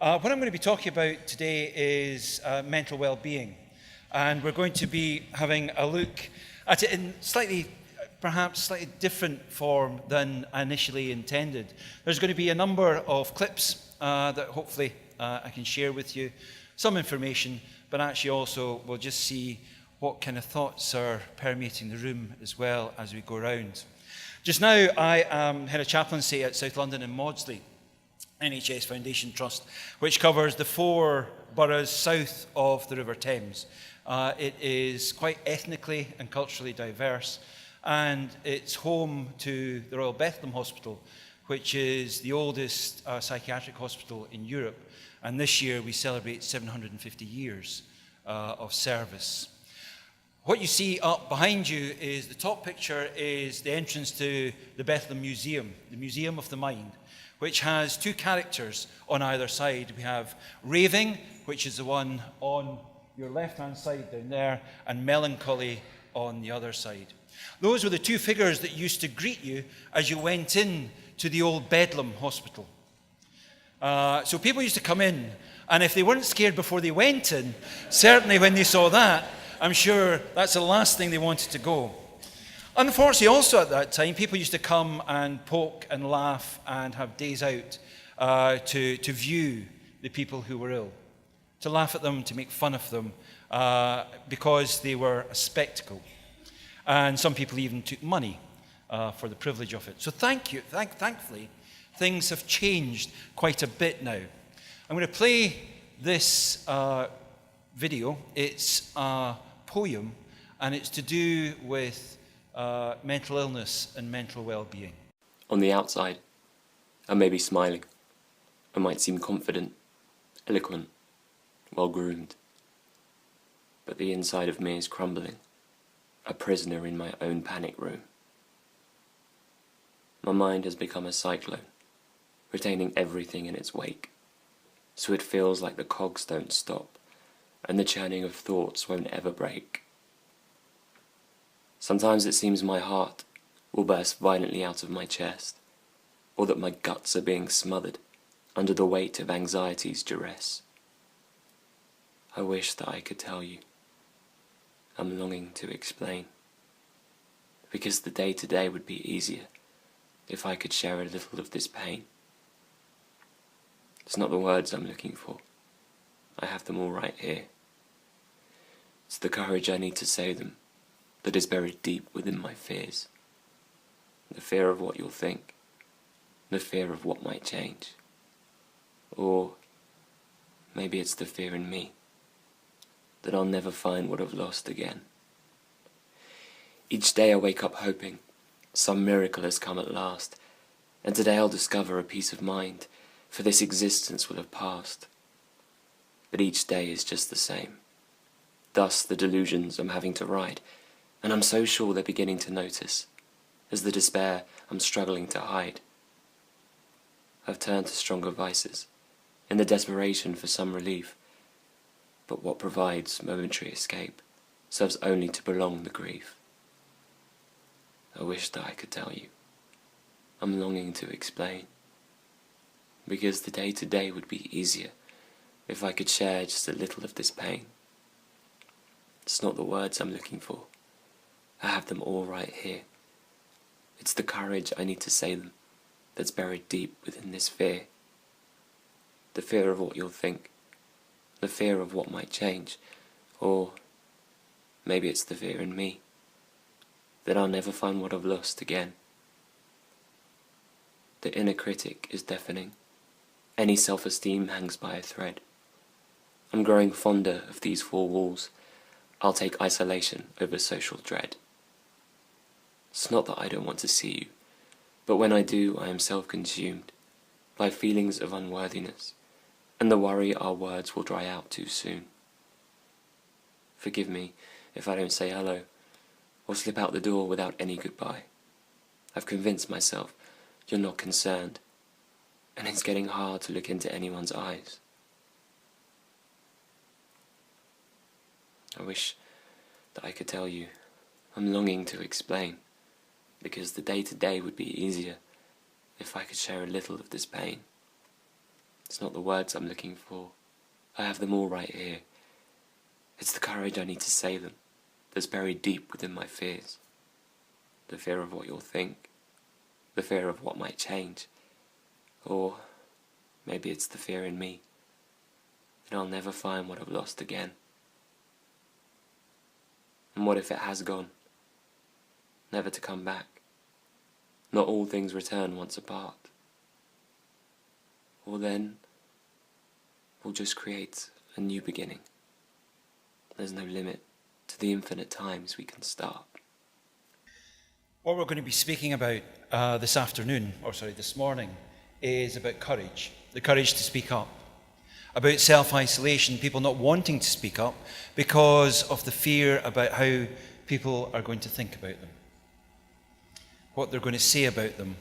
What I'm going to be talking about today is mental well-being, and we're going to be having a look at it in perhaps slightly different form than I initially intended. There's going to be a number of clips that hopefully I can share with you, some information, but actually also we'll just see what kind of thoughts are permeating the room as well as we go around. Just now I am head of chaplaincy at South London and Maudsley NHS Foundation Trust, which covers the 4 boroughs south of the River Thames. It is quite ethnically and culturally diverse, and it's home to the Royal Bethlehem Hospital, which is the oldest psychiatric hospital in Europe. And this year we celebrate 750 years of service. What you see up behind you is the top picture is the entrance to the Bethlehem Museum, the Museum of the Mind, which has 2 characters on either side. We have Raving, which is the one on your left-hand side down there, and Melancholy on the other side. Those were the 2 figures that used to greet you as you went in to the old Bedlam Hospital. So people used to come in, and if they weren't scared before they went in, certainly when they saw that, I'm sure that's the last thing they wanted to go. Unfortunately, also at that time, people used to come and poke and laugh and have days out to view the people who were ill, to laugh at them, to make fun of them, because they were a spectacle. And some people even took money for the privilege of it. So thankfully, things have changed quite a bit now. I'm going to play this video. It's a poem, and it's to do with mental illness and mental well-being. On the outside, I may be smiling. I might seem confident, eloquent, well-groomed. But the inside of me is crumbling, a prisoner in my own panic room. My mind has become a cyclone, retaining everything in its wake, so it feels like the cogs don't stop, and the churning of thoughts won't ever break. Sometimes it seems my heart will burst violently out of my chest, or that my guts are being smothered under the weight of anxiety's duress. I wish that I could tell you. I'm longing to explain, because the day-to-day would be easier if I could share a little of this pain. It's not the words I'm looking for. I have them all right here. It's the courage I need to say them that is buried deep within my fears. The fear of what you'll think, the fear of what might change. Or maybe it's the fear in me that I'll never find what I've lost again. Each day I wake up hoping some miracle has come at last, and today I'll discover a peace of mind, for this existence will have passed. But each day is just the same. Thus the delusions I'm having to ride, and I'm so sure they're beginning to notice, as the despair I'm struggling to hide. I've turned to stronger vices, in the desperation for some relief, but what provides momentary escape serves only to prolong the grief. I wish that I could tell you. I'm longing to explain, because the day-to-day would be easier if I could share just a little of this pain. It's not the words I'm looking for. I have them all right here. It's the courage I need to say them that's buried deep within this fear. The fear of what you'll think, the fear of what might change, or maybe it's the fear in me that I'll never find what I've lost again. The inner critic is deafening. Any self-esteem hangs by a thread. I'm growing fonder of these 4 walls. I'll take isolation over social dread. It's not that I don't want to see you, but when I do, I am self-consumed by feelings of unworthiness, and the worry our words will dry out too soon. Forgive me if I don't say hello, or slip out the door without any goodbye. I've convinced myself you're not concerned, and it's getting hard to look into anyone's eyes. I wish that I could tell you. I'm longing to explain, because the day-to-day would be easier if I could share a little of this pain. It's not the words I'm looking for. I have them all right here. It's the courage I need to say them that's buried deep within my fears. The fear of what you'll think. The fear of what might change. Or maybe it's the fear in me that I'll never find what I've lost again. And what if it has gone? Never to come back. Not all things return once apart. Or then we'll just create a new beginning. There's no limit to the infinite times we can start. What we're going to be speaking about this morning, is about courage. The courage to speak up. About self-isolation, people not wanting to speak up because of the fear about how people are going to think about them. What they're going to say about them,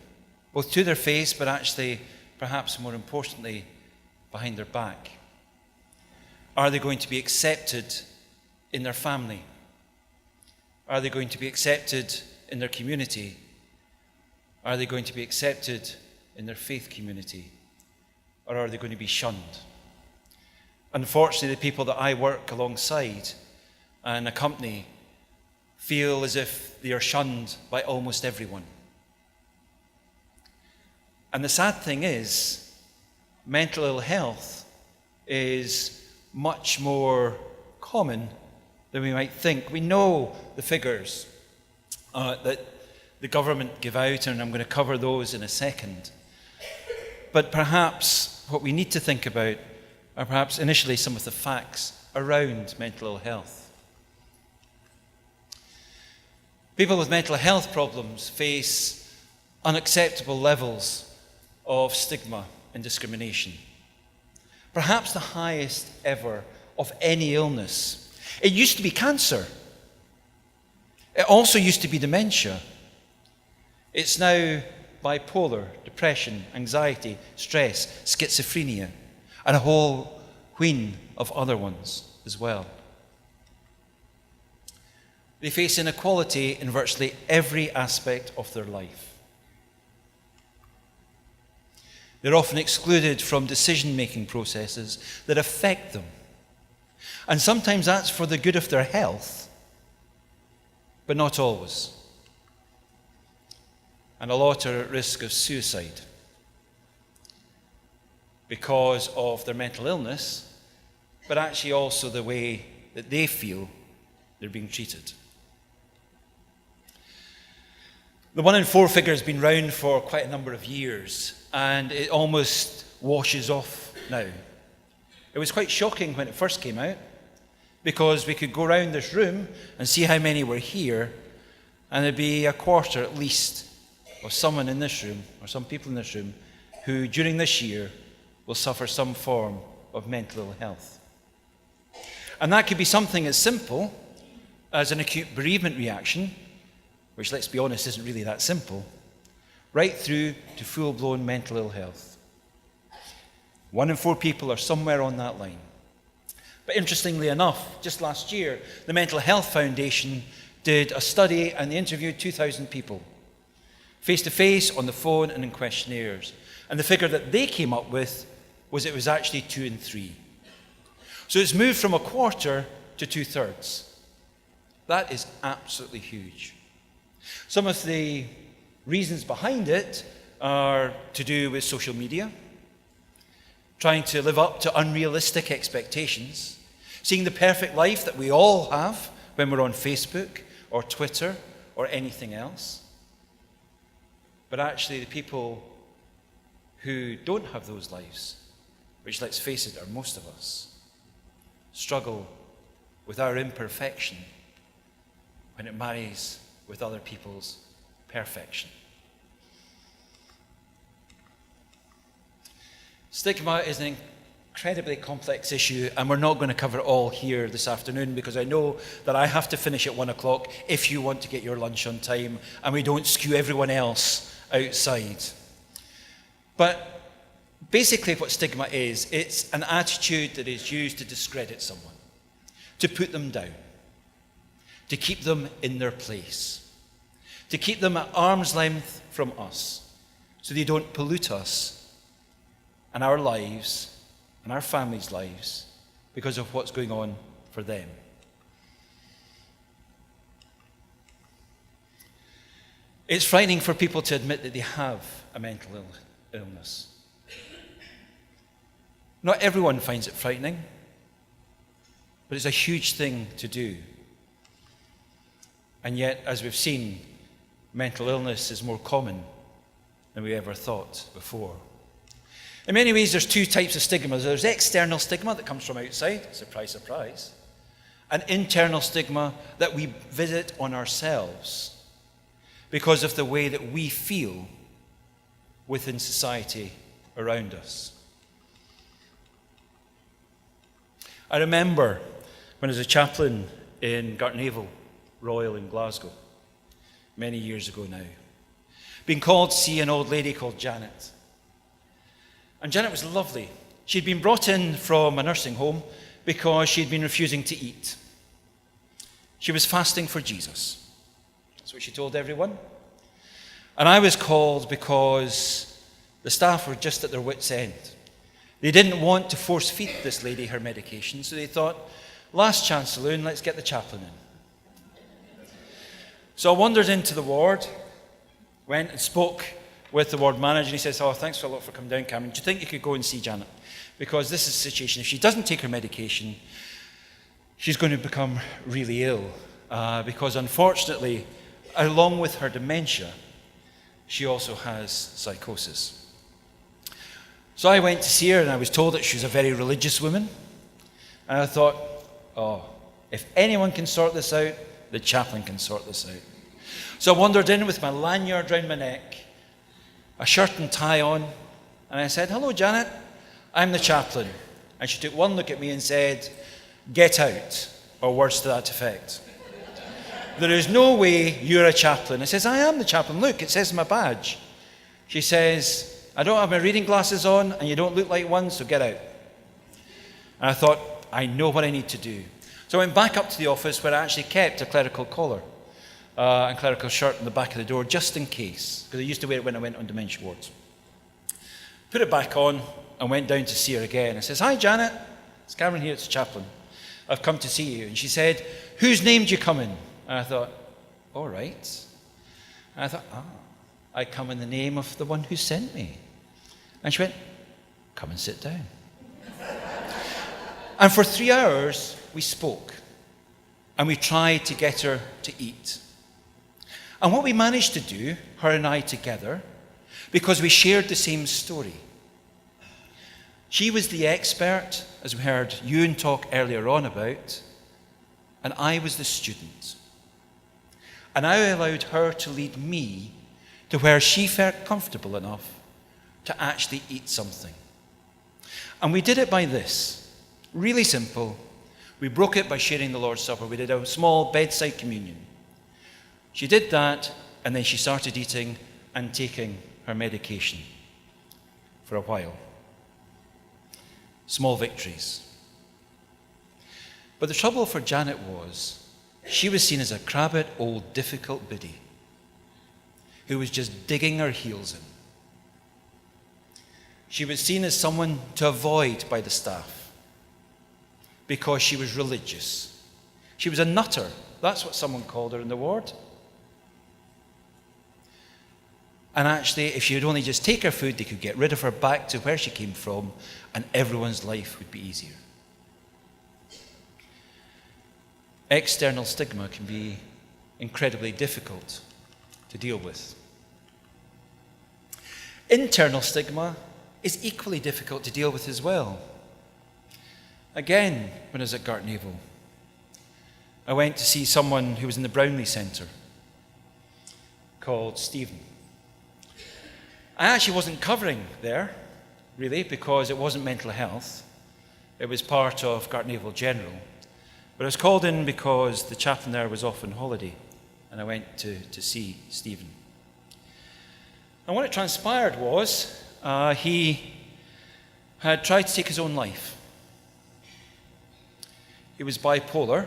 both to their face, but actually, perhaps more importantly, behind their back. Are they going to be accepted in their family? Are they going to be accepted in their community? Are they going to be accepted in their faith community? Or are they going to be shunned? Unfortunately, the people that I work alongside and accompany feel as if they are shunned by almost everyone. And the sad thing is, mental ill health is much more common than we might think. We know the figures that the government give out, and I'm going to cover those in a second. But perhaps what we need to think about are perhaps initially some of the facts around mental ill health. People with mental health problems face unacceptable levels of stigma and discrimination. Perhaps the highest ever of any illness. It used to be cancer. It also used to be dementia. It's now bipolar, depression, anxiety, stress, schizophrenia, and a whole wheen of other ones as well. They face inequality in virtually every aspect of their life. They're often excluded from decision-making processes that affect them. And sometimes that's for the good of their health, but not always. And a lot are at risk of suicide because of their mental illness, but actually also the way that they feel they're being treated. The 1 in 4 figure has been round for quite a number of years, and it almost washes off now. It was quite shocking when it first came out, because we could go around this room and see how many were here, and there'd be a quarter at least of someone in this room, or some people in this room, who during this year will suffer some form of mental ill health. And that could be something as simple as an acute bereavement reaction, which, let's be honest, isn't really that simple, right through to full-blown mental ill health. 1 in 4 people are somewhere on that line. But interestingly enough, just last year, the Mental Health Foundation did a study and they interviewed 2,000 people, face-to-face, on the phone, and in questionnaires. And the figure that they came up with was it was actually 2 in 3. So it's moved from a quarter to 2/3. That is absolutely huge. Some of the reasons behind it are to do with social media, trying to live up to unrealistic expectations, seeing the perfect life that we all have when we're on Facebook or Twitter or anything else. But actually the people who don't have those lives, which, let's face it, are most of us, struggle with our imperfection when it marries with other people's perfection. Stigma is an incredibly complex issue, and we're not going to cover it all here this afternoon, because I know that I have to finish at 1 o'clock if you want to get your lunch on time, and we don't skew everyone else outside. But basically what stigma is, it's an attitude that is used to discredit someone, to put them down, to keep them in their place, to keep them at arm's length from us, so they don't pollute us and our lives and our families' lives because of what's going on for them. It's frightening for people to admit that they have a mental illness. Not everyone finds it frightening, but it's a huge thing to do. And yet, as we've seen, mental illness is more common than we ever thought before. In many ways, there's two types of stigma. There's external stigma that comes from outside, surprise, surprise, and internal stigma that we visit on ourselves because of the way that we feel within society around us. I remember when I was a chaplain in Gartnavel Royal in Glasgow, many years ago now, being called to see an old lady called Janet. And Janet was lovely. She'd been brought in from a nursing home because she'd been refusing to eat. She was fasting for Jesus. That's what she told everyone. And I was called because the staff were just at their wits' end. They didn't want to force feed this lady her medication, so they thought, last chance saloon, let's get the chaplain in. So I wandered into the ward, went and spoke with the ward manager, and he says, thanks a lot for coming down, Cameron. Do you think you could go and see Janet? Because this is a situation, if she doesn't take her medication, she's going to become really ill. Because unfortunately, along with her dementia, she also has psychosis. So I went to see her, and I was told that she was a very religious woman. And I thought, if anyone can sort this out, the chaplain can sort this out. So I wandered in with my lanyard round my neck, a shirt and tie on, and I said, hello, Janet, I'm the chaplain. And she took one look at me and said, get out, or words to that effect. There is no way you're a chaplain. I says, I am the chaplain. Look, it says in my badge. She says, I don't have my reading glasses on, and you don't look like one, so get out. And I thought, I know what I need to do. So I went back up to the office where I actually kept a clerical collar and clerical shirt in the back of the door, just in case, because I used to wear it when I went on dementia wards. Put it back on and went down to see her again. I says, hi, Janet. It's Cameron here, it's the chaplain. I've come to see you. And she said, whose name do you come in? And I thought, all right. And I thought, I come in the name of the one who sent me. And she went, come and sit down. And for 3 hours, we spoke. And we tried to get her to eat. And what we managed to do, her and I together, because we shared the same story. She was the expert, as we heard Ewan talk earlier on about, and I was the student. And I allowed her to lead me to where she felt comfortable enough to actually eat something. And we did it by this. Really simple. We broke it by sharing the Lord's Supper. We did a small bedside communion. She did that, and then she started eating and taking her medication for a while. Small victories. But the trouble for Janet was, she was seen as a crabbit old difficult biddy who was just digging her heels in. She was seen as someone to avoid by the staff because she was religious. She was a nutter. That's what someone called her in the ward. And actually, if she would only just take her food, they could get rid of her back to where she came from, and everyone's life would be easier. External stigma can be incredibly difficult to deal with. Internal stigma is equally difficult to deal with as well. Again, when I was at Gartnavel, I went to see someone who was in the Brownlee Centre called Stephen. I actually wasn't covering there, really, because it wasn't mental health. It was part of Gartnavel General. But I was called in because the chaplain there was off on holiday, and I went to see Stephen. And what it transpired was he had tried to take his own life. He was bipolar.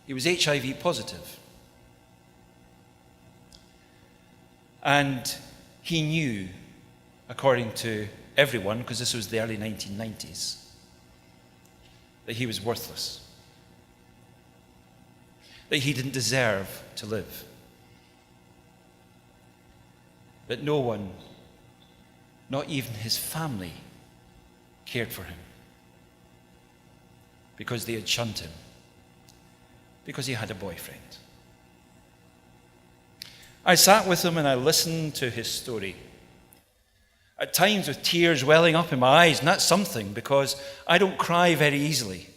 He was HIV positive. And he knew, according to everyone, because this was the early 1990s, that he was worthless, that he didn't deserve to live, that no one, not even his family, cared for him because they had shunned him, because he had a boyfriend. I sat with him and I listened to his story, at times with tears welling up in my eyes, and that's something because I don't cry very easily.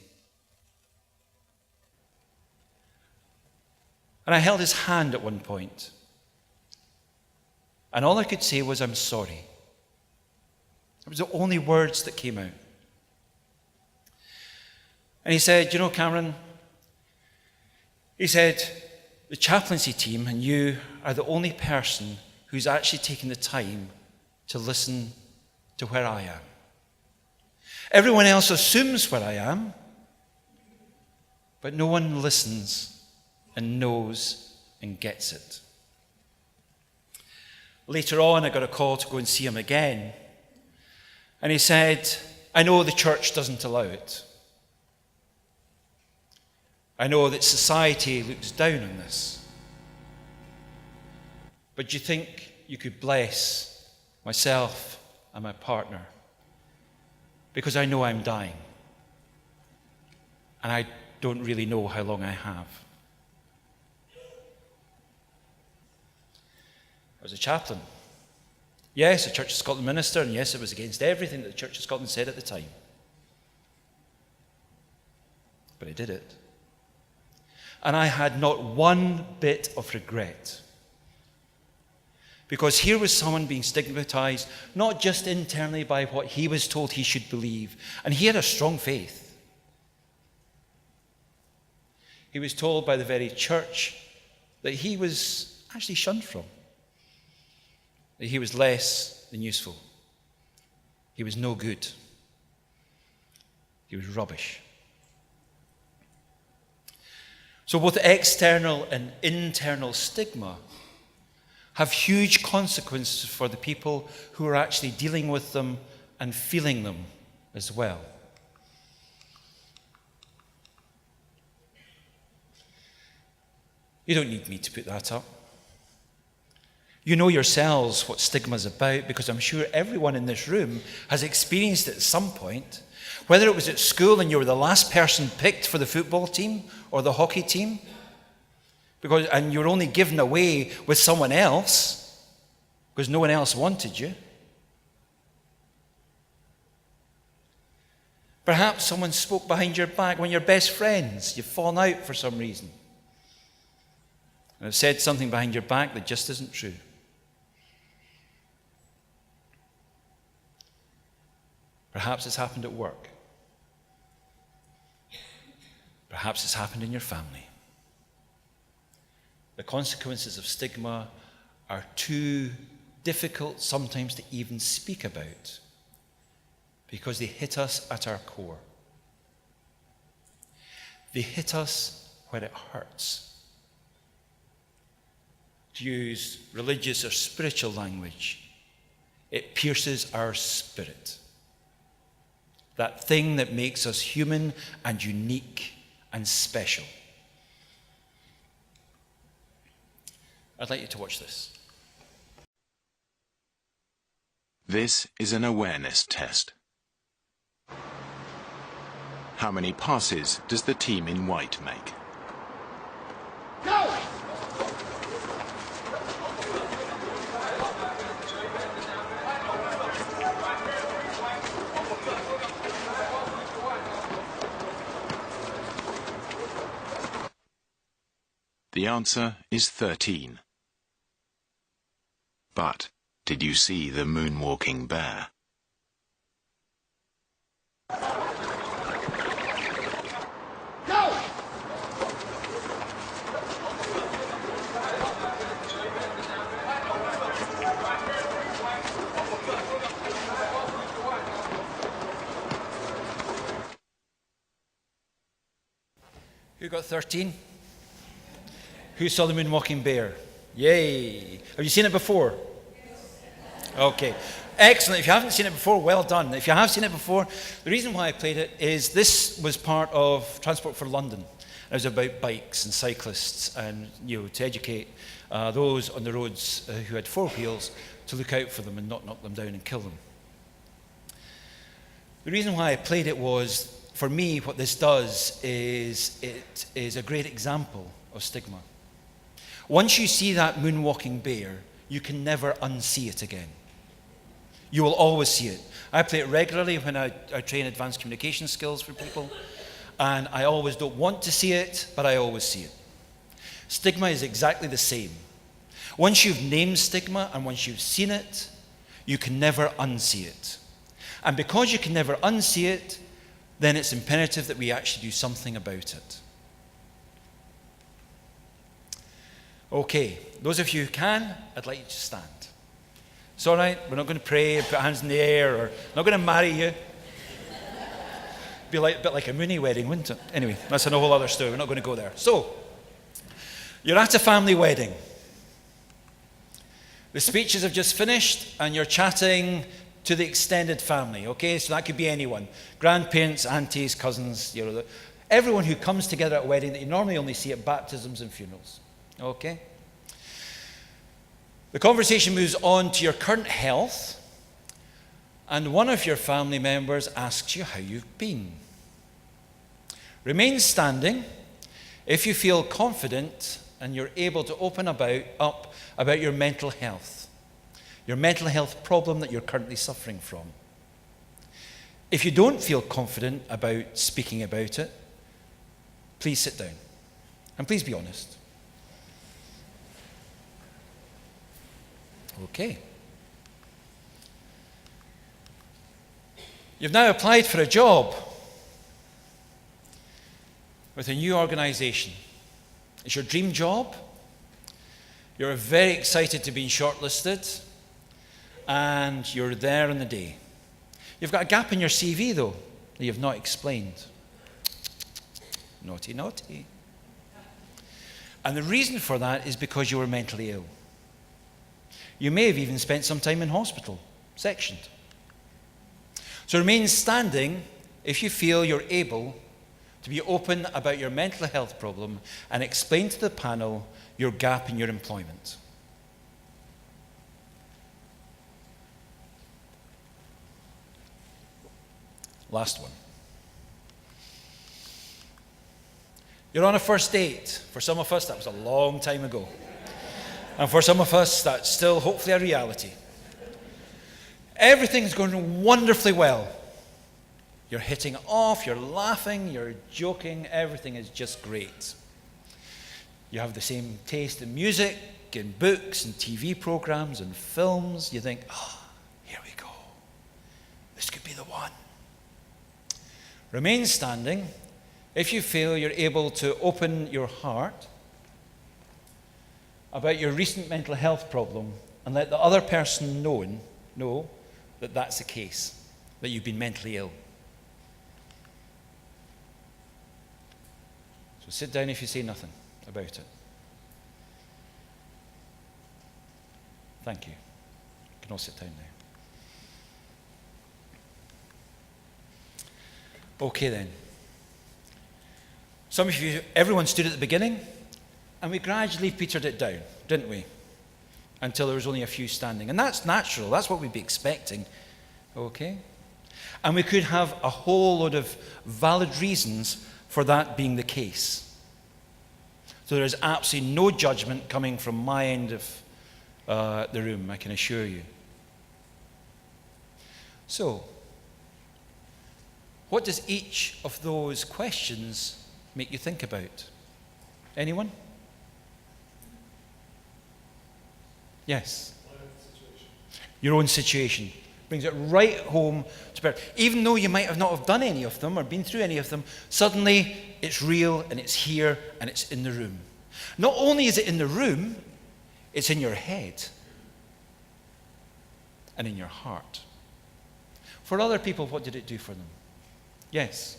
And I held his hand at one point, and all I could say was, "I'm sorry." It was the only words that came out. And he said, "You know, Cameron," he said, "the chaplaincy team and you are the only person who's actually taken the time to listen to where I am. Everyone else assumes where I am, but no one listens and knows and gets it." Later on, I got a call to go and see him again. And he said, "I know the church doesn't allow it. I know that society looks down on this. But do you think you could bless myself and my partner? Because I know I'm dying. And I don't really know how long I have." I was a chaplain. Yes, a Church of Scotland minister, and yes, it was against everything that the Church of Scotland said at the time. But I did it. And I had not one bit of regret. Because here was someone being stigmatized, not just internally by what he was told he should believe, and he had a strong faith. He was told by the very church that he was actually shunned from, that he was less than useful. He was no good. He was rubbish. So both external and internal stigma have huge consequences for the people who are actually dealing with them and feeling them as well. You don't need me to put that up. You know yourselves what stigma is about, because I'm sure everyone in this room has experienced it at some point. Whether it was at school and you were the last person picked for the football team or the hockey team, and you were only given away with someone else because no one else wanted you. Perhaps someone spoke behind your back when you're best friends. You've fallen out for some reason, and have said something behind your back that just isn't true. Perhaps it's happened at work. Perhaps it's happened in your family. The consequences of stigma are too difficult sometimes to even speak about because they hit us at our core. They hit us where it hurts. To use religious or spiritual language, it pierces our spirit. That thing that makes us human and unique and special. I'd like you to watch this. This is an awareness test. How many passes does the team in white make? Go! The answer is 13. But did you see the moonwalking bear? Go! Who got 13? Who saw the moonwalking bear? Yay! Have you seen it before? Okay. Excellent. If you haven't seen it before, well done. If you have seen it before, the reason why I played it is this was part of Transport for London. It was about bikes and cyclists and, to educate those on the roads who had four wheels to look out for them and not knock them down and kill them. The reason why I played it was, for me, what this does is it is a great example of stigma. Once you see that moonwalking bear, you can never unsee it again. You will always see it. I play it regularly when I train advanced communication skills for people, and I always don't want to see it, but I always see it. Stigma is exactly the same. Once you've named stigma and once you've seen it, you can never unsee it. And because you can never unsee it, then it's imperative that we actually do something about it. Okay, those of you who can, I'd like you to stand. It's all right, we're not going to pray and put hands in the air, or not going to marry you. Be a bit like a Mooney wedding, wouldn't it? Anyway, that's a whole other story, we're not going to go there. So, you're at a family wedding. The speeches have just finished, and you're chatting to the extended family, okay? So that could be anyone. Grandparents, aunties, cousins, everyone who comes together at a wedding that you normally only see at baptisms and funerals, okay? The conversation moves on to your current health, and one of your family members asks you how you've been. Remain standing if you feel confident and you're able to open up about your mental health problem that you're currently suffering from. If you don't feel confident about speaking about it, please sit down and please be honest. Okay. You've now applied for a job with a new organization. It's your dream job. You're very excited to be shortlisted, and you're there on the day. You've got a gap in your CV, though, that you've not explained. Naughty, naughty. And the reason for that is because you were mentally ill. You may have even spent some time in hospital, sectioned. So remain standing if you feel you're able to be open about your mental health problem and explain to the panel your gap in your employment. Last one. You're on a first date. For some of us, that was a long time ago. And for some of us, that's still hopefully a reality. Everything's going wonderfully well. You're hitting it off, you're laughing, you're joking, everything is just great. You have the same taste in music, in books, and TV programs, and films. You think, here we go. This could be the one. Remain standing if you feel you're able to open your heart about your recent mental health problem and let the other person know that that's the case, that you've been mentally ill. So sit down if you say nothing about it. Thank you. You can all sit down now. Okay then. Some of you, everyone stood at the beginning, and we gradually petered it down, didn't we? Until there was only a few standing. And that's natural, that's what we'd be expecting. Okay? And we could have a whole load of valid reasons for that being the case. So there is absolutely no judgment coming from my end of the room, I can assure you. So, what does each of those questions make you think about? Anyone? Yes. Your own situation. Brings it right home to bear. Even though you might have not have done any of them or been through any of them, suddenly it's real and it's here and it's in the room. Not only is it in the room, it's in your head and in your heart. For other people, what did it do for them? Yes.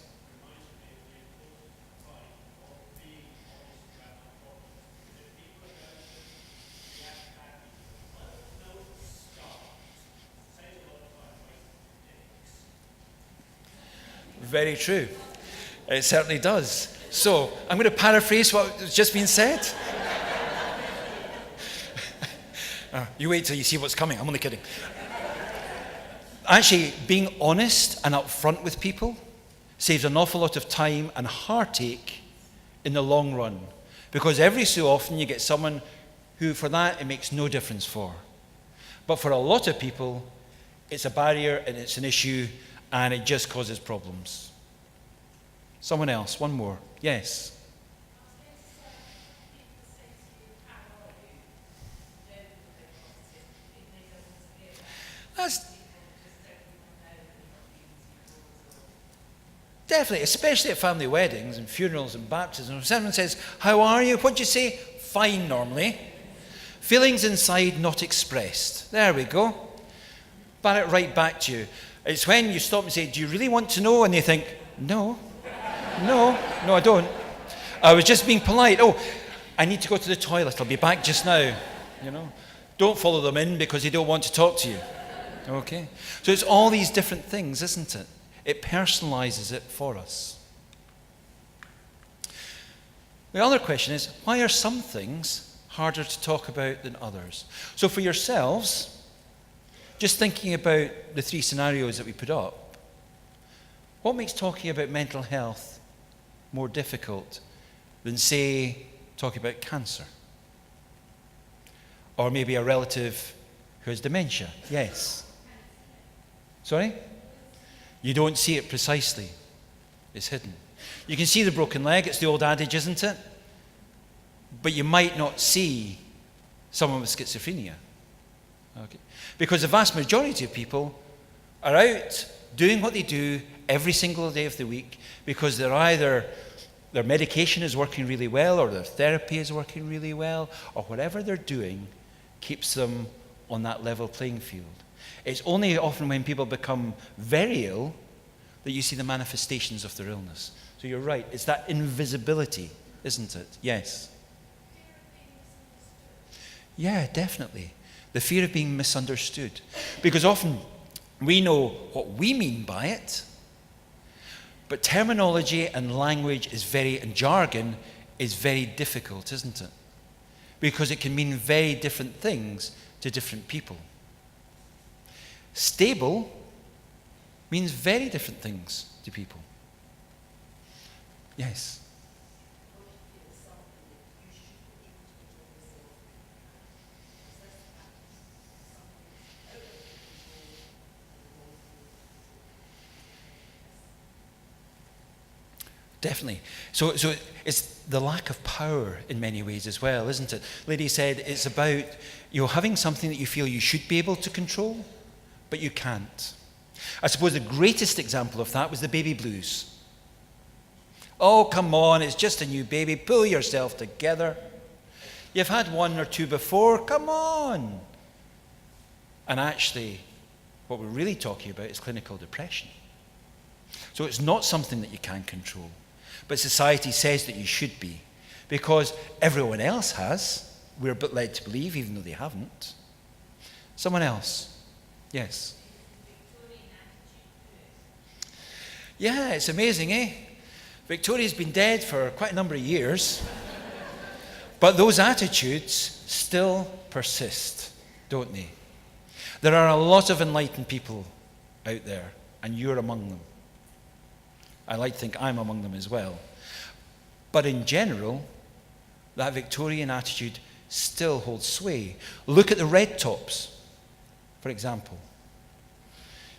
Very true. It certainly does. So, I'm going to paraphrase what has just been said. You wait till you see what's coming. I'm only kidding. Actually, being honest and upfront with people saves an awful lot of time and heartache in the long run. Because every so often you get someone who, for that, it makes no difference for. But for a lot of people, it's a barrier and it's an issue and it just causes problems. Someone else, one more. Yes. That's definitely, especially at family weddings and funerals and baptisms. If someone says, "How are you?" What do you say? Fine, normally. Feelings inside not expressed. There we go. Bat it right back to you. It's when you stop and say, "Do you really want to know?" And they think, No, I don't. I was just being polite. Oh, I need to go to the toilet. I'll be back just now. Don't follow them in because they don't want to talk to you. Okay? So it's all these different things, isn't it? It personalizes it for us. The other question is, why are some things harder to talk about than others? So for yourselves, just thinking about the 3 scenarios that we put up, what makes talking about mental health more difficult than, say, talking about cancer? Or maybe a relative who has dementia? Yes. Sorry? You don't see it precisely. It's hidden. You can see the broken leg. It's the old adage, isn't it? But you might not see someone with schizophrenia. Okay. Because the vast majority of people are out doing what they do every single day of the week because they're either their medication is working really well or their therapy is working really well, or whatever they're doing keeps them on that level playing field. It's only often when people become very ill that you see the manifestations of their illness. So you're right, it's that invisibility, isn't it? Yes. Yeah, definitely. The fear of being misunderstood. Because often we know what we mean by it, but terminology and language and jargon is very difficult, isn't it? Because it can mean very different things to different people. Stable means very different things to people. Yes. Definitely. So it's the lack of power in many ways as well, isn't it? Lady said it's about having something that you feel you should be able to control, but you can't. I suppose the greatest example of that was the baby blues. Oh, come on, it's just a new baby. Pull yourself together. You've had 1 or 2 before. Come on. And actually, what we're really talking about is clinical depression. So it's not something that you can control. But society says that you should be. Because everyone else has. We're a bit led to believe, even though they haven't. Someone else. Yes. Yeah, it's amazing, eh? Victoria's been dead for quite a number of years. But those attitudes still persist, don't they? There are a lot of enlightened people out there, and you're among them. I like to think I'm among them as well. But in general, that Victorian attitude still holds sway. Look at the red tops, for example.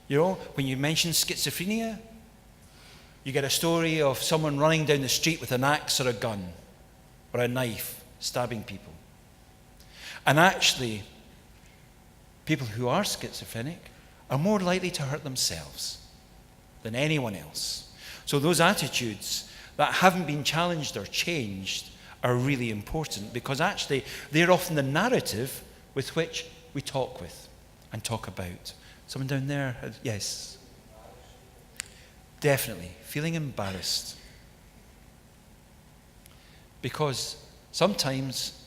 When you mention schizophrenia, you get a story of someone running down the street with an axe or a gun or a knife, stabbing people. And actually, people who are schizophrenic are more likely to hurt themselves than anyone else. So those attitudes that haven't been challenged or changed are really important because actually they're often the narrative with which we talk with and talk about. Someone down there? Yes. Definitely. Feeling embarrassed. Because sometimes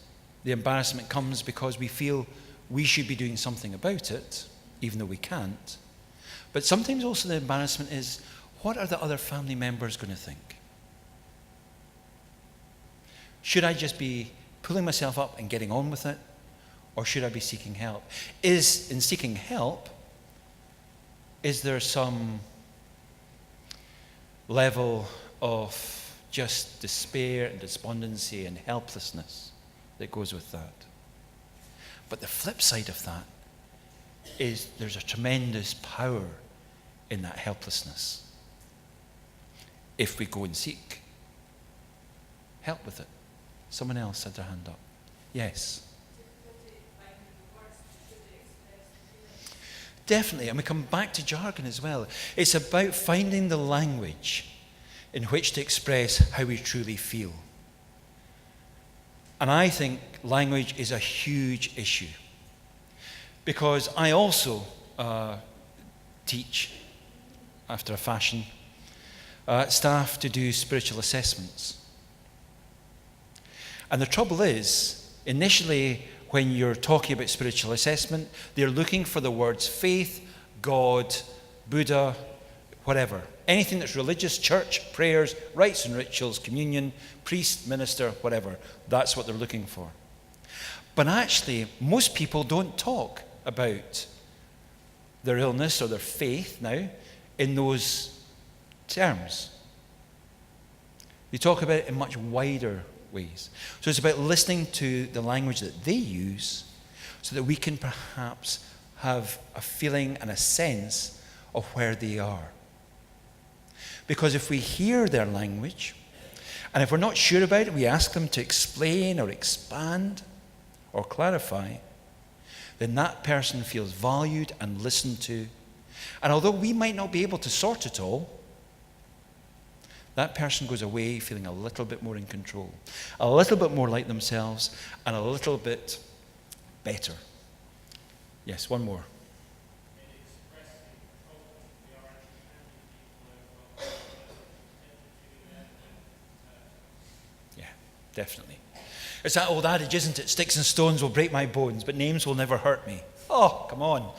the embarrassment comes because we feel we should be doing something about it, even though we can't. But sometimes also the embarrassment is, what are the other family members going to think? Should I just be pulling myself up and getting on with it? Or should I be seeking help? In seeking help, is there some level of just despair and despondency and helplessness that goes with that? But the flip side of that is there's a tremendous power in that helplessness if we go and seek help with it. Someone else had their hand up. Yes. Definitely, and we come back to jargon as well. It's about finding the language in which to express how we truly feel. And I think language is a huge issue. Because I also teach, after a fashion, staff to do spiritual assessments. And the trouble is, initially, when you're talking about spiritual assessment, they're looking for the words faith, God, Buddha, whatever. Anything that's religious, church, prayers, rites and rituals, communion, priest, minister, whatever. That's what they're looking for. But actually, most people don't talk about their illness or their faith now in those terms. They talk about it in much wider ways. So it's about listening to the language that they use so that we can perhaps have a feeling and a sense of where they are. Because if we hear their language, and if we're not sure about it, we ask them to explain or expand or clarify, then that person feels valued and listened to. And although we might not be able to sort it all, that person goes away feeling a little bit more in control, a little bit more like themselves, and a little bit better. Yes, one more. Yeah, definitely. It's that old adage, isn't it? Sticks and stones will break my bones, but names will never hurt me. Oh, come on.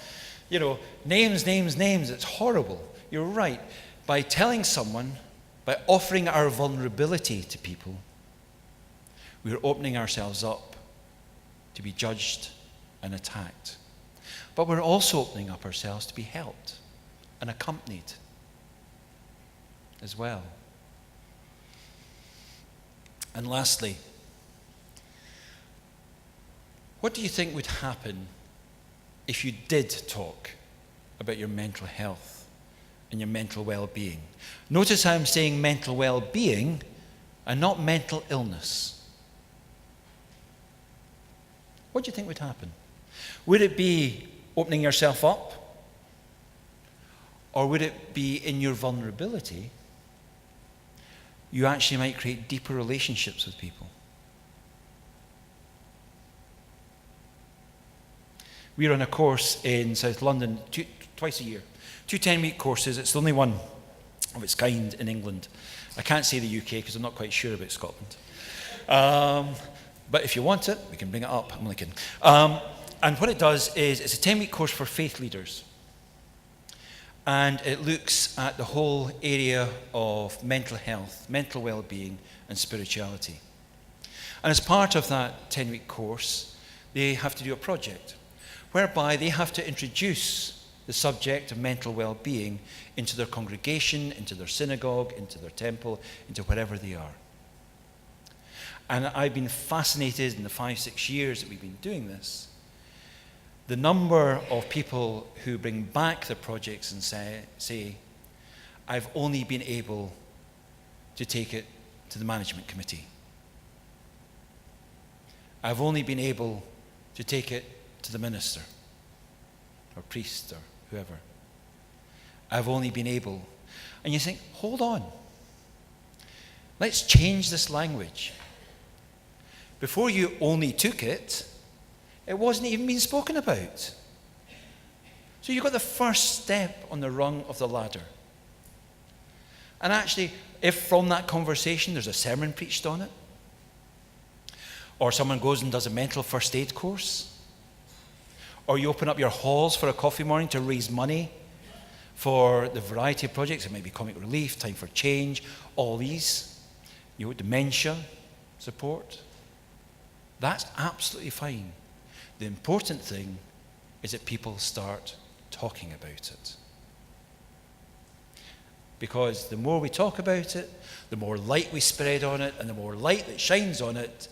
You know, names, it's horrible. You're right. By telling someone, by offering our vulnerability to people, we're opening ourselves up to be judged and attacked. But we're also opening up ourselves to be helped and accompanied as well. And lastly, what do you think would happen if you did talk about your mental health and your mental well-being? Notice how I'm saying mental well-being and not mental illness. What do you think would happen? Would it be opening yourself up? Or would it be in your vulnerability, you actually might create deeper relationships with people? We run a course in South London twice a year. 2 10-week courses. It's the only one of its kind in England. I can't say the UK because I'm not quite sure about Scotland. But if you want it, we can bring it up. I'm only kidding. And what it does is it's a 10-week course for faith leaders. And it looks at the whole area of mental health, mental well-being, and spirituality. And as part of that 10-week course, they have to do a project whereby they have to introduce the subject of mental well-being into their congregation, into their synagogue, into their temple, into wherever they are. And I've been fascinated in the 5-6 years that we've been doing this, the number of people who bring back the projects and say, I've only been able to take it to the management committee. I've only been able to take it to the minister or priest or whoever. I've only been able. And you think, hold on. Let's change this language. Before you only took it, it wasn't even being spoken about. So you got the first step on the rung of the ladder. And actually, if from that conversation there's a sermon preached on it, or someone goes and does a mental first aid course, or you open up your halls for a coffee morning to raise money for the variety of projects. It might be comic relief, time for change, all these, dementia support. That's absolutely fine. The important thing is that people start talking about it. Because the more we talk about it, the more light we spread on it, and the more light that shines on it,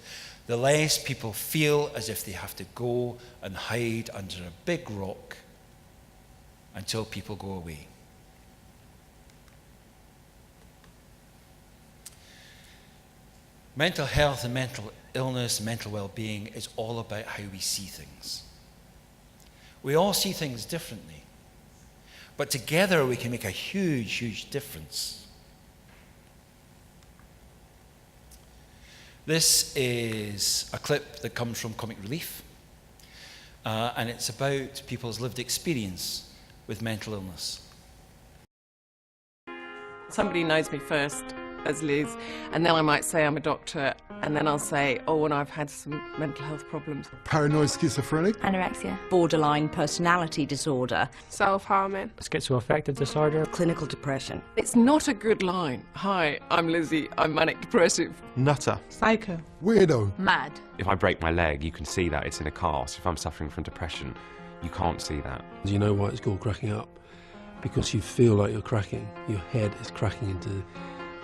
the less people feel as if they have to go and hide under a big rock until people go away. Mental health and mental illness, mental well-being is all about how we see things. We all see things differently, but together we can make a huge, huge difference. This is a clip that comes from Comic Relief, and it's about people's lived experience with mental illness. Somebody knows me first as Liz, and then I might say I'm a doctor, and then I'll say, oh, and I've had some mental health problems. Paranoid schizophrenic. Anorexia. Borderline personality disorder. Self-harming. Schizoaffective disorder. Clinical depression. It's not a good line. Hi, I'm Lizzie, I'm manic depressive. Nutter. Psycho. Weirdo. Mad. If I break my leg, you can see that it's in a cast. If I'm suffering from depression, you can't see that. Do you know why it's called cracking up? Because you feel like you're cracking. Your head is cracking into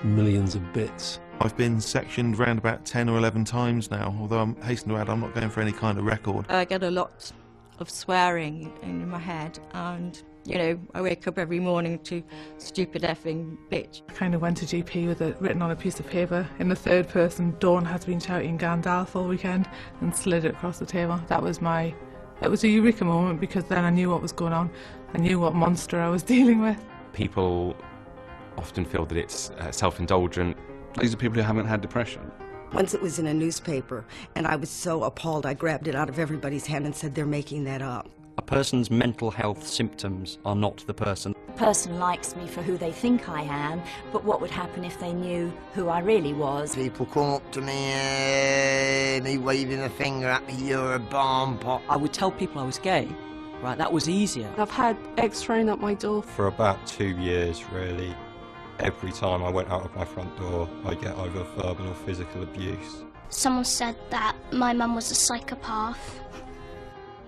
millions of bits. I've been sectioned round about 10 or 11 times now, although I'm hasten to add I'm not going for any kind of record. I get a lot of swearing in my head, and I wake up every morning to stupid effing bitch. I kind of went to GP with it written on a piece of paper in the third person. Dawn has been shouting Gandalf all weekend, and slid it across the table. It was a eureka moment, because then I knew what was going on. I knew what monster I was dealing with. People often feel that it's self-indulgent. These are people who haven't had depression. Once it was in a newspaper, and I was so appalled I grabbed it out of everybody's hand and said, they're making that up. A person's mental health symptoms are not the person. The person likes me for who they think I am, but what would happen if they knew who I really was? People come up to me waving a finger at me, you're a bomb pot. I would tell people I was gay, right? That was easier. I've had eggs thrown at my door. For about 2 years, really. Every time I went out of my front door, I get either verbal or physical abuse. Someone said that my mum was a psychopath.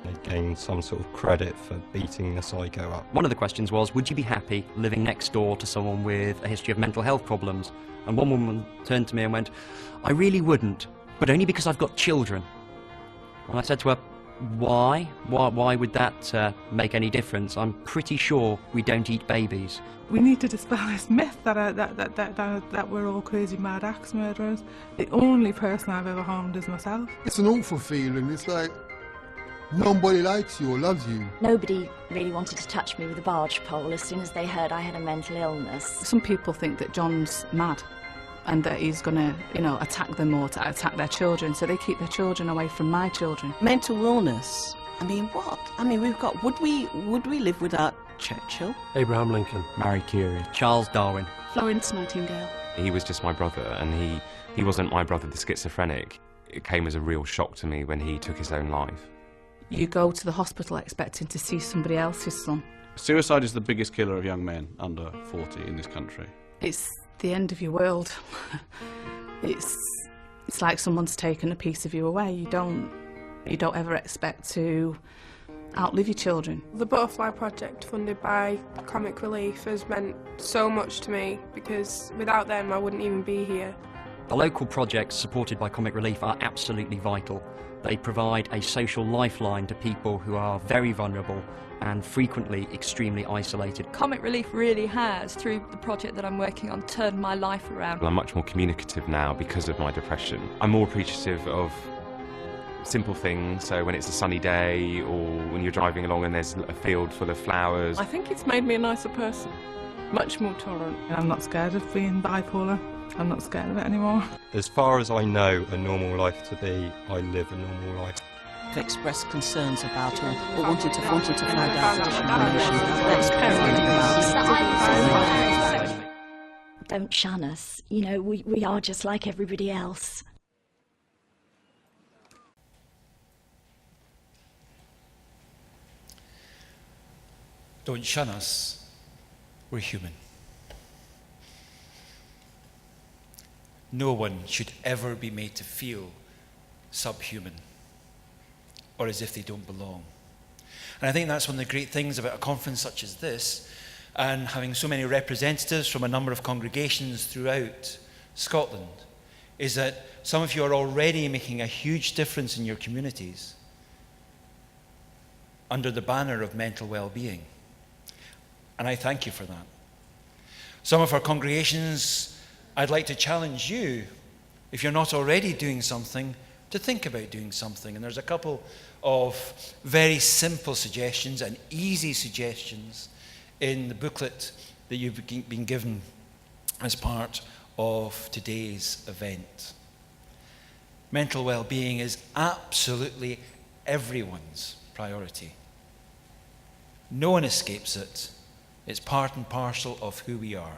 They gained some sort of credit for beating the psycho up. One of the questions was, would you be happy living next door to someone with a history of mental health problems? And one woman turned to me and went, I really wouldn't, but only because I've got children. And I said to her, why? Why would that make any difference? I'm pretty sure we don't eat babies. We need to dispel this myth that we're all crazy mad axe murderers. The only person I've ever harmed is myself. It's an awful feeling. It's like nobody likes you or loves you. Nobody really wanted to touch me with a barge pole as soon as they heard I had a mental illness. Some people think that John's mad and that he's going to, attack them or to attack their children, so they keep their children away from my children. Mental illness. I mean, what? I mean, would we live without Churchill? Abraham Lincoln. Marie Curie. Charles Darwin. Florence Nightingale. He was just my brother, and he wasn't my brother the schizophrenic. It came as a real shock to me when he took his own life. You go to the hospital expecting to see somebody else's son. Suicide is the biggest killer of young men under 40 in this country. It's the end of your world. It's like someone's taken a piece of you away. You don't ever expect to outlive your children. The Butterfly Project, funded by Comic Relief, has meant so much to me, because without them I wouldn't even be here. The local projects supported by Comic Relief are absolutely vital. They provide a social lifeline to people who are very vulnerable and frequently extremely isolated. Comic Relief really has, through the project that I'm working on, turned my life around. I'm much more communicative now because of my depression. I'm more appreciative of simple things, so when it's a sunny day or when you're driving along and there's a field full of flowers. I think it's made me a nicer person, much more tolerant. I'm not scared of being bipolar. I'm not scared of it anymore. As far as I know a normal life to be, I live a normal life. I've expressed concerns about or wanted to find out information. Don't shun us. We are just like everybody else. Don't shun us. We're human. No one should ever be made to feel subhuman or as if they don't belong. And I think that's one of the great things about a conference such as this, and having so many representatives from a number of congregations throughout Scotland, is that some of you are already making a huge difference in your communities under the banner of mental well-being. And I thank you for that. Some of our congregations, I'd like to challenge you, if you're not already doing something, to think about doing something. And there's a couple of very simple suggestions and easy suggestions in the booklet that you've been given as part of today's event. Mental well-being is absolutely everyone's priority. No one escapes it. It's part and parcel of who we are.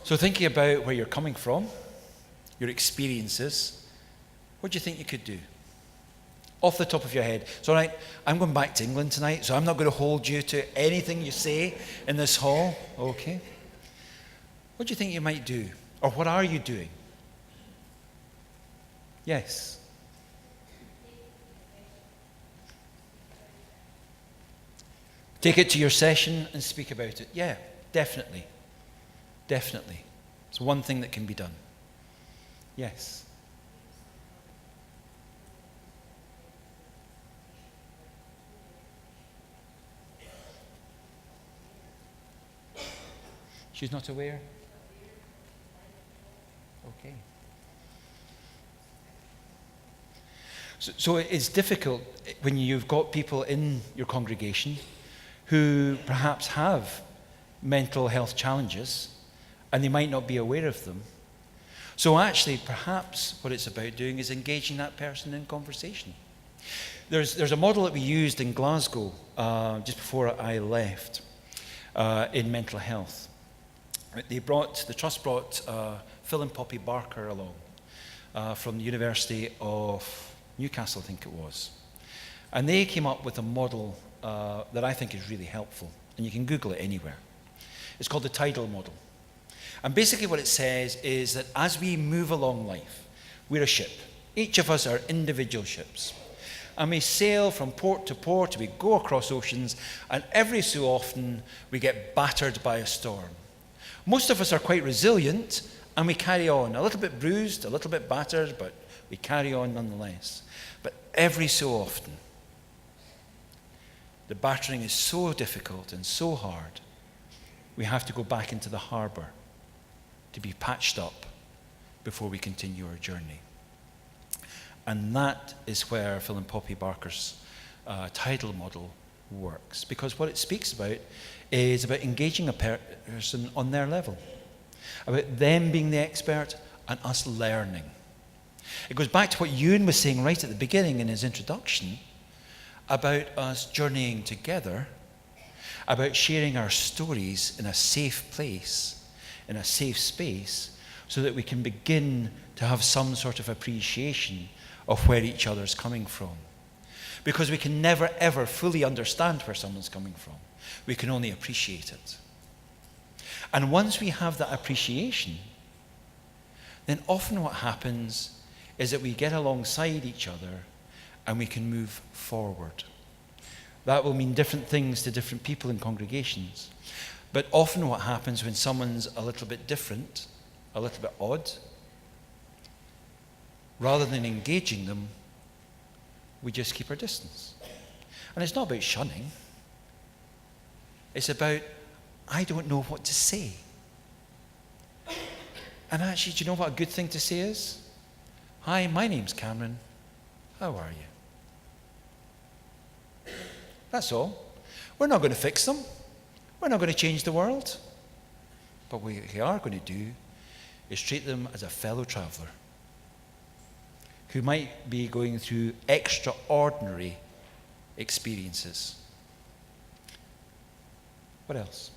So thinking about where you're coming from, your experiences, what do you think you could do? Off the top of your head. It's all right, I'm going back to England tonight, so I'm not going to hold you to anything you say in this hall. Okay. What do you think you might do? Or what are you doing? Yes. Take it to your session and speak about it. Yeah, definitely. Definitely. It's one thing that can be done. Yes. She's not aware? Okay. So it's difficult when you've got people in your congregation who perhaps have mental health challenges and they might not be aware of them. So actually, perhaps what it's about doing is engaging that person in conversation. There's a model that we used in Glasgow just before I left in mental health. The trust brought Phil and Poppy Barker along from the University of Newcastle, I think it was. And they came up with a model that I think is really helpful. And you can Google it anywhere. It's called the tidal model. And basically what it says is that as we move along life, we're a ship. Each of us are individual ships. And we sail from port to port, we go across oceans, and every so often we get battered by a storm. Most of us are quite resilient, and we carry on. A little bit bruised, a little bit battered, but we carry on nonetheless. But every so often, the battering is so difficult and so hard, we have to go back into the harbour to be patched up before we continue our journey. And that is where Phil and Poppy Barker's tidal model works, because what it speaks about is about engaging a person on their level, about them being the expert and us learning. It goes back to what Ewan was saying right at the beginning in his introduction about us journeying together, about sharing our stories in a safe place, in a safe space, so that we can begin to have some sort of appreciation of where each other's coming from. Because we can never ever fully understand where someone's coming from. We can only appreciate it. And once we have that appreciation, then often what happens is that we get alongside each other and we can move forward. That will mean different things to different people in congregations. But often what happens when someone's a little bit different, a little bit odd, rather than engaging them, we just keep our distance. And it's not about shunning. It's about, I don't know what to say. And actually, do you know what a good thing to say is? Hi, my name's Cameron. How are you? That's all. We're not going to fix them. We're not going to change the world. But what we are going to do is treat them as a fellow traveller who might be going through extraordinary experiences. What else?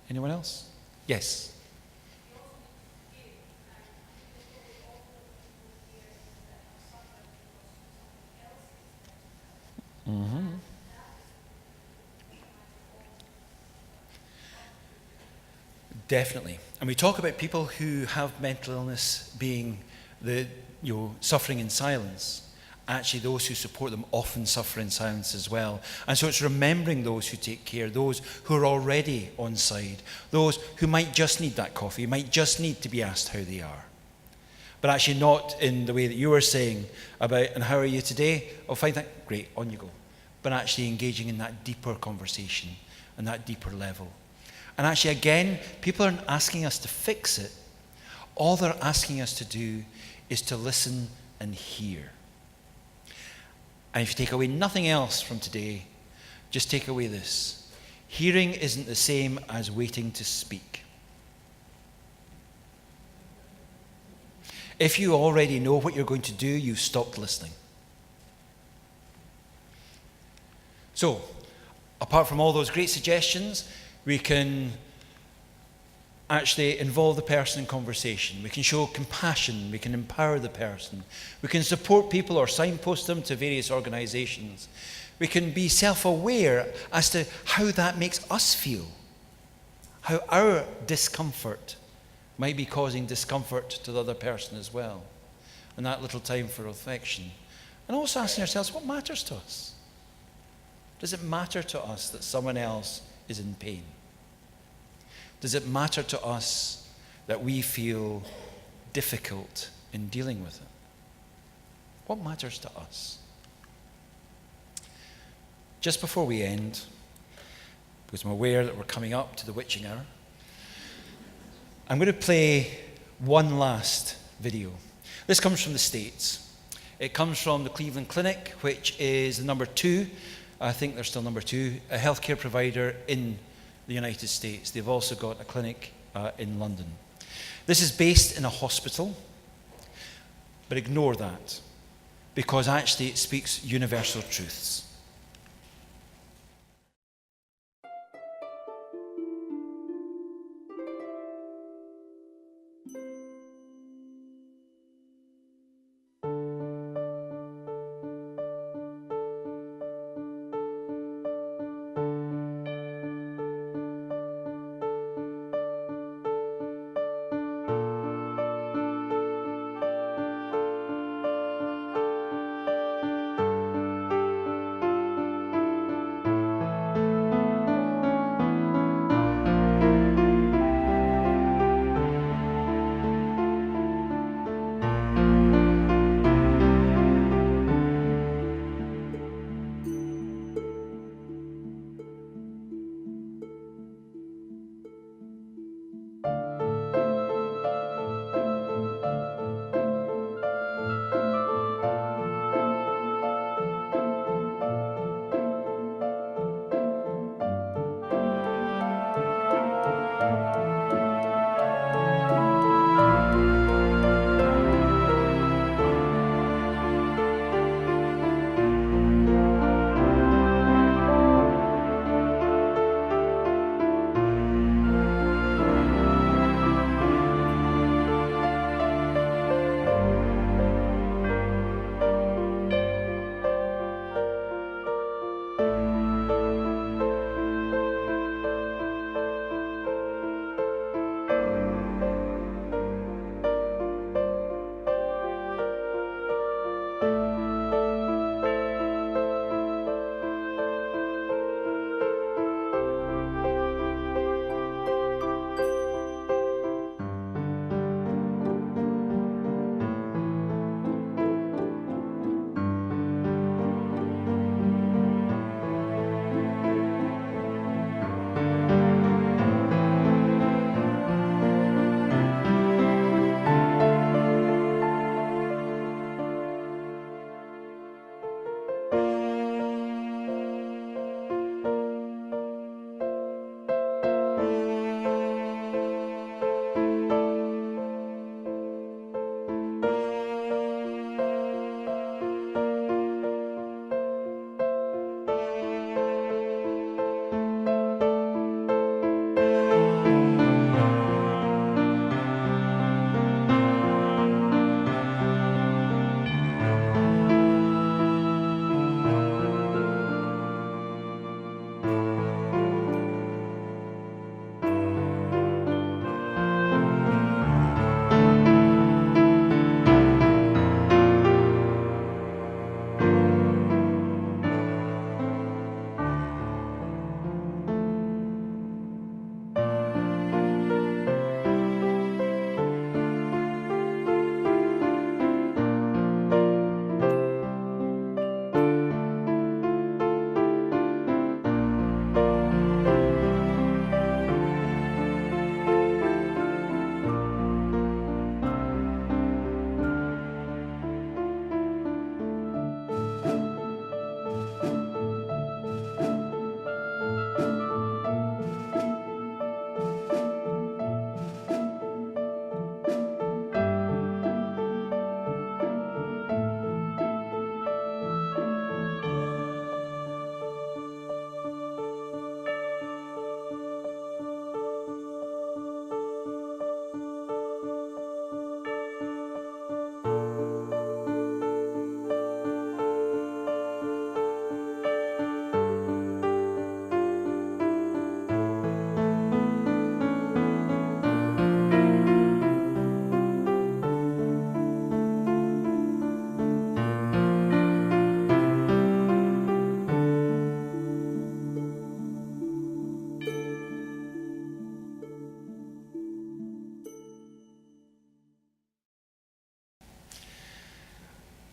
Anyone else? Yes. Mm-hmm. Definitely. And we talk about people who have mental illness being suffering in silence. Actually, those who support them often suffer in silence as well. And so it's remembering those who take care, those who are already on side, those who might just need that coffee, might just need to be asked how they are. But actually not in the way that you were saying about, and how are you today? Oh, fine, great, on you go. But actually engaging in that deeper conversation and that deeper level. And actually, again, people aren't asking us to fix it. All they're asking us to do is to listen and hear. And if you take away nothing else from today, just take away this. Hearing isn't the same as waiting to speak. If you already know what you're going to do, you've stopped listening. So, apart from all those great suggestions, we can actually involve the person in conversation. We can show compassion. We can empower the person. We can support people or signpost them to various organizations. We can be self-aware as to how that makes us feel, how our discomfort might be causing discomfort to the other person as well. And that little time for reflection. And also asking ourselves, what matters to us? Does it matter to us that someone else is in pain? Does it matter to us that we feel difficult in dealing with it? What matters to us? Just before we end, because I'm aware that we're coming up to the witching hour, I'm going to play one last video. This comes from the States. It comes from the Cleveland Clinic, which is the number 2, I think they're still number 2, a healthcare provider in the United States. They've also got a clinic in London. This is based in a hospital, but ignore that, because actually it speaks universal truths.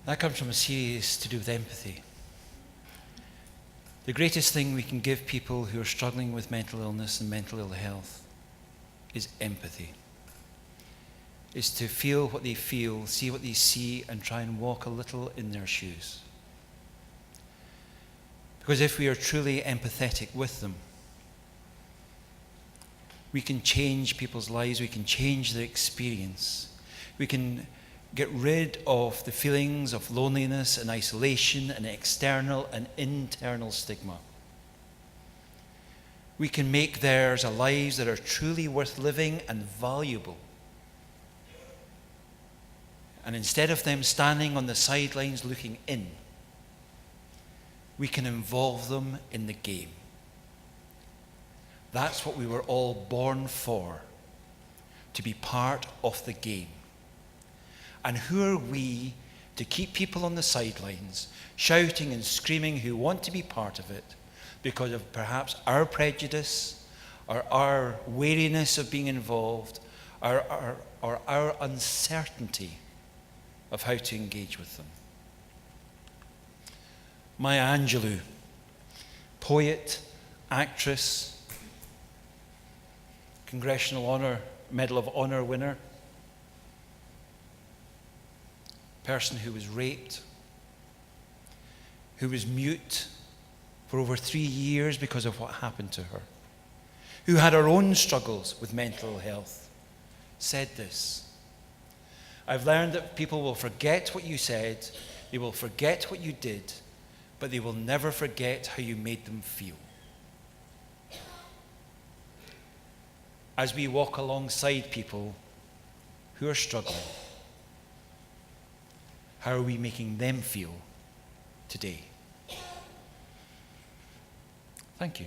That comes from a series to do with empathy. The greatest thing we can give people who are struggling with mental illness and mental ill health is empathy. Is to feel what they feel, see what they see, and try and walk a little in their shoes. Because if we are truly empathetic with them, we can change people's lives, we can change their experience. We can get rid of the feelings of loneliness and isolation and external and internal stigma. We can make theirs a lives that are truly worth living and valuable. And instead of them standing on the sidelines looking in, we can involve them in the game. That's what we were all born for, to be part of the game. And who are we to keep people on the sidelines, shouting and screaming who want to be part of it because of perhaps our prejudice or our wariness of being involved or our uncertainty of how to engage with them? Maya Angelou, poet, actress, Congressional Medal of Honor winner, person who was raped, who was mute for over 3 years because of what happened to her, who had her own struggles with mental health, said this: I've learned that people will forget what you said, they will forget what you did, but they will never forget how you made them feel. As we walk alongside people who are struggling, how are we making them feel today? Thank you.